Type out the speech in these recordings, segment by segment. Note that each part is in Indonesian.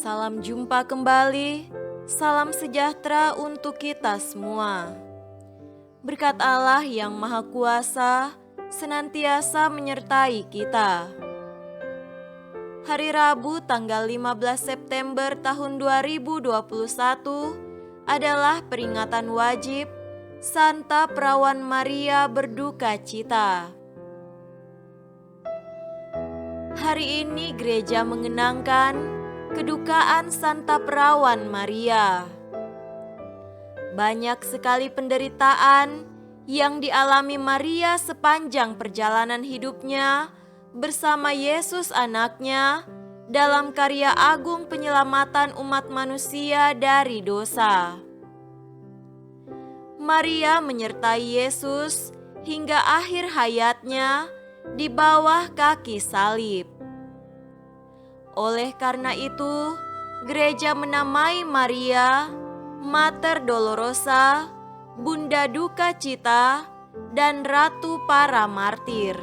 Salam jumpa kembali, salam sejahtera untuk kita semua. Berkat Allah yang Maha Kuasa senantiasa menyertai kita. Hari Rabu tanggal 15 September tahun 2021 adalah peringatan wajib Santa Perawan Maria berduka cita. Hari ini gereja mengenangkan kedukaan Santa Perawan Maria. Banyak sekali penderitaan yang dialami Maria sepanjang perjalanan hidupnya bersama Yesus anaknya dalam karya agung penyelamatan umat manusia dari dosa. Maria menyertai Yesus hingga akhir hayatnya di bawah kaki salib. Oleh karena itu, gereja menamai Maria Mater Dolorosa, Bunda Duka Cita, dan Ratu para Martir.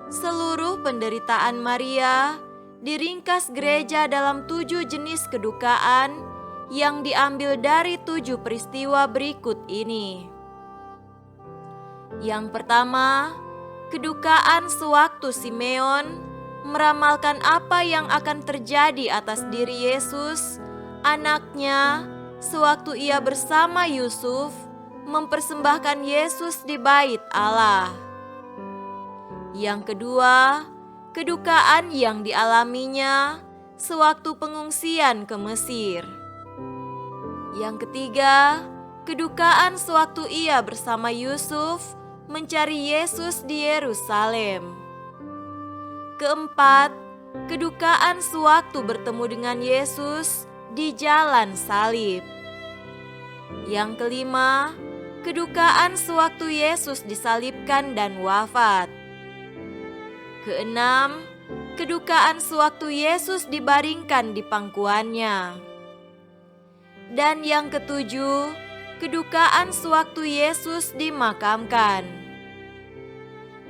Seluruh penderitaan Maria diringkas gereja dalam 7 jenis kedukaan yang diambil dari 7 peristiwa berikut ini. Yang pertama, kedukaan sewaktu Simeon meramalkan apa yang akan terjadi atas diri Yesus, anaknya, sewaktu ia bersama Yusuf mempersembahkan Yesus di bait Allah. Yang kedua, kedukaan yang dialaminya sewaktu pengungsian ke Mesir. Yang ketiga, kedukaan sewaktu ia bersama Yusuf mencari Yesus di Yerusalem. Keempat, kedukaan sewaktu bertemu dengan Yesus di jalan salib. Yang kelima, kedukaan sewaktu Yesus disalibkan dan wafat. Keenam, kedukaan sewaktu Yesus dibaringkan di pangkuannya. Dan yang ketujuh, kedukaan sewaktu Yesus dimakamkan.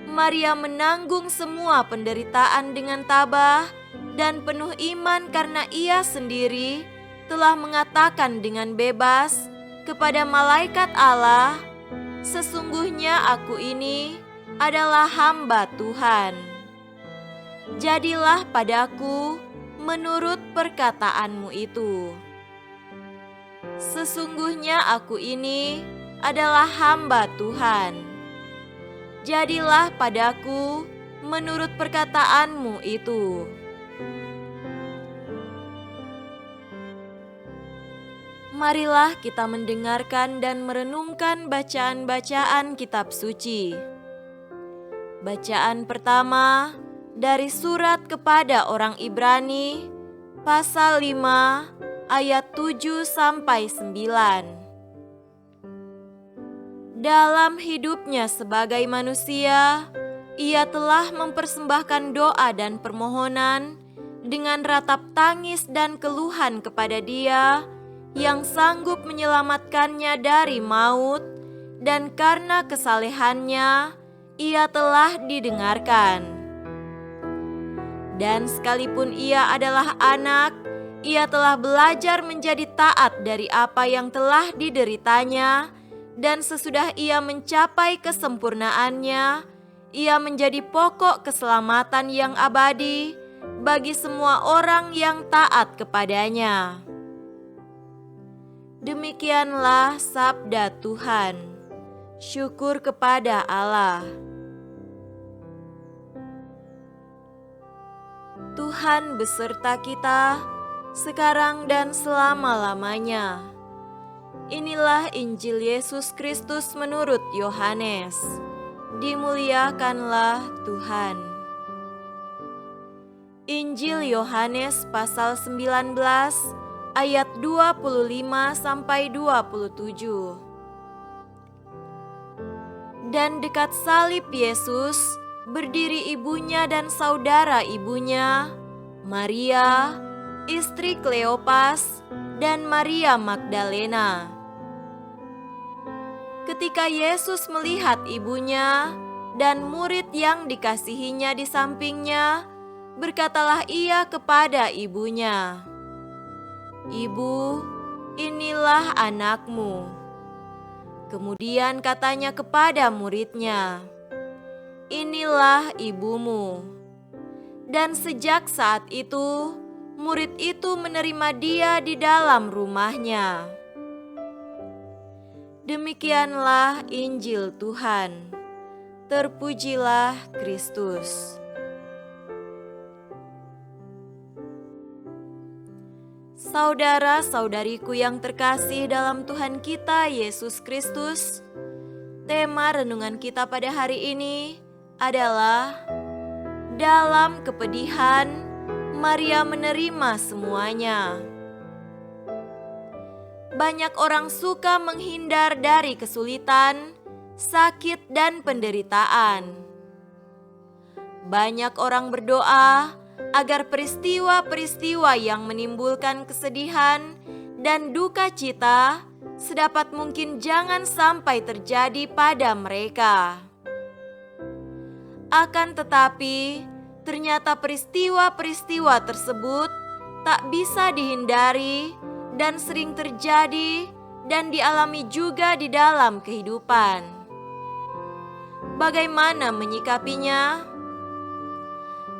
Maria menanggung semua penderitaan dengan tabah dan penuh iman karena ia sendiri telah mengatakan dengan bebas kepada malaikat Allah, "Sesungguhnya aku ini adalah hamba Tuhan. Jadilah padaku menurut perkataanmu itu." Sesungguhnya aku ini adalah hamba Tuhan. Jadilah padaku menurut perkataanmu itu. Marilah kita mendengarkan dan merenungkan bacaan-bacaan kitab suci. Bacaan pertama dari surat kepada orang Ibrani, pasal 5, ayat 7-9. Dalam hidupnya sebagai manusia, ia telah mempersembahkan doa dan permohonan dengan ratap tangis dan keluhan kepada Dia yang sanggup menyelamatkannya dari maut, dan karena kesalehannya, ia telah didengarkan. Dan sekalipun ia adalah anak, ia telah belajar menjadi taat dari apa yang telah dideritanya, dan sesudah ia mencapai kesempurnaannya, ia menjadi pokok keselamatan yang abadi bagi semua orang yang taat kepadanya. Demikianlah sabda Tuhan. Syukur kepada Allah. Tuhan beserta kita sekarang dan selama-lamanya. Inilah Injil Yesus Kristus menurut Yohanes. Dimuliakanlah Tuhan. Injil Yohanes pasal 19 ayat 25-27. Dan dekat salib Yesus berdiri ibunya dan saudara ibunya, Maria, istri Kleopas, dan Maria Magdalena. Ketika Yesus melihat ibunya dan murid yang dikasihinya di sampingnya, berkatalah ia kepada ibunya, "Ibu, inilah anakmu." Kemudian katanya kepada muridnya, "Inilah ibumu." Dan sejak saat itu, murid itu menerima dia di dalam rumahnya. Demikianlah Injil Tuhan. Terpujilah Kristus. Saudara-saudariku yang terkasih dalam Tuhan kita Yesus Kristus, tema renungan kita pada hari ini adalah dalam kepedihan Maria menerima semuanya. Banyak orang suka menghindar dari kesulitan, sakit, dan penderitaan. Banyak orang berdoa agar peristiwa-peristiwa yang menimbulkan kesedihan dan duka cita sedapat mungkin jangan sampai terjadi pada mereka. Akan tetapi, ternyata peristiwa-peristiwa tersebut tak bisa dihindari dan sering terjadi dan dialami juga di dalam kehidupan. Bagaimana menyikapinya?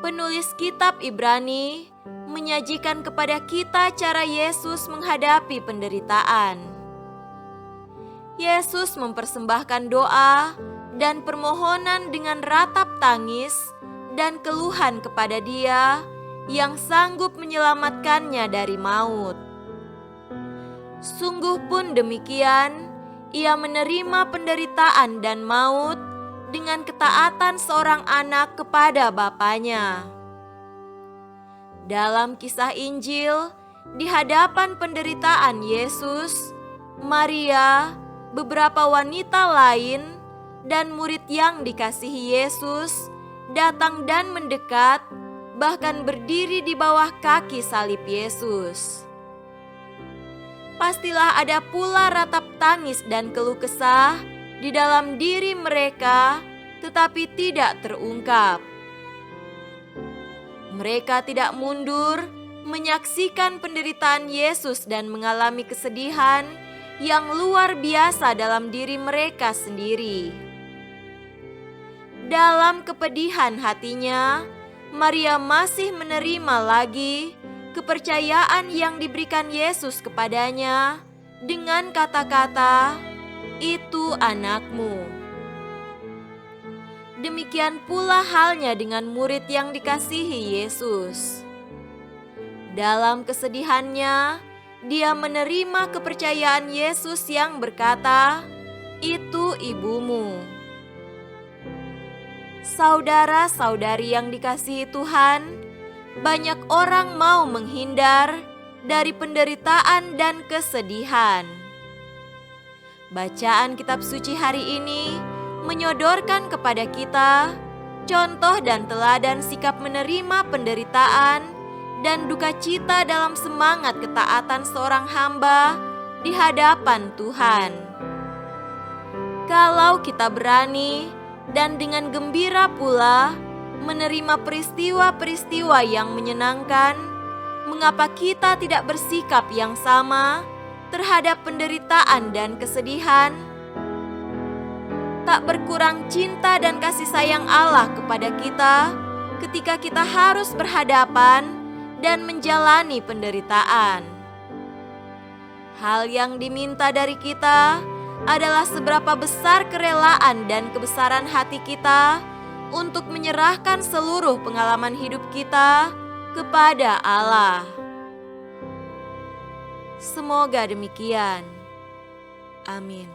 Penulis kitab Ibrani menyajikan kepada kita cara Yesus menghadapi penderitaan. Yesus mempersembahkan doa dan permohonan dengan ratap tangis dan keluhan kepada Dia yang sanggup menyelamatkannya dari maut. Sungguh pun demikian, Ia menerima penderitaan dan maut dengan ketaatan seorang anak kepada bapaknya. Dalam kisah Injil, di hadapan penderitaan Yesus, Maria, beberapa wanita lain, dan murid yang dikasihi Yesus datang dan mendekat, bahkan berdiri di bawah kaki salib Yesus. Pastilah ada pula ratap tangis dan keluh kesah di dalam diri mereka, tetapi tidak terungkap. Mereka tidak mundur menyaksikan penderitaan Yesus dan mengalami kesedihan yang luar biasa dalam diri mereka sendiri. Dalam kepedihan hatinya, Maria masih menerima lagi kepercayaan yang diberikan Yesus kepadanya dengan kata-kata, "Itu anakmu." Demikian pula halnya dengan murid yang dikasihi Yesus. Dalam kesedihannya, dia menerima kepercayaan Yesus yang berkata, "Itu ibumu." Saudara-saudari yang dikasihi Tuhan, banyak orang mau menghindar dari penderitaan dan kesedihan. Bacaan kitab suci hari ini menyodorkan kepada kita contoh dan teladan sikap menerima penderitaan dan duka cita dalam semangat ketaatan seorang hamba di hadapan Tuhan. Kalau kita berani dan dengan gembira pula menerima peristiwa-peristiwa yang menyenangkan, mengapa kita tidak bersikap yang sama terhadap penderitaan dan kesedihan? Tak berkurang cinta dan kasih sayang Allah kepada kita ketika kita harus berhadapan dan menjalani penderitaan. Hal yang diminta dari kita adalah seberapa besar kerelaan dan kebesaran hati kita untuk menyerahkan seluruh pengalaman hidup kita kepada Allah. Semoga demikian. Amin.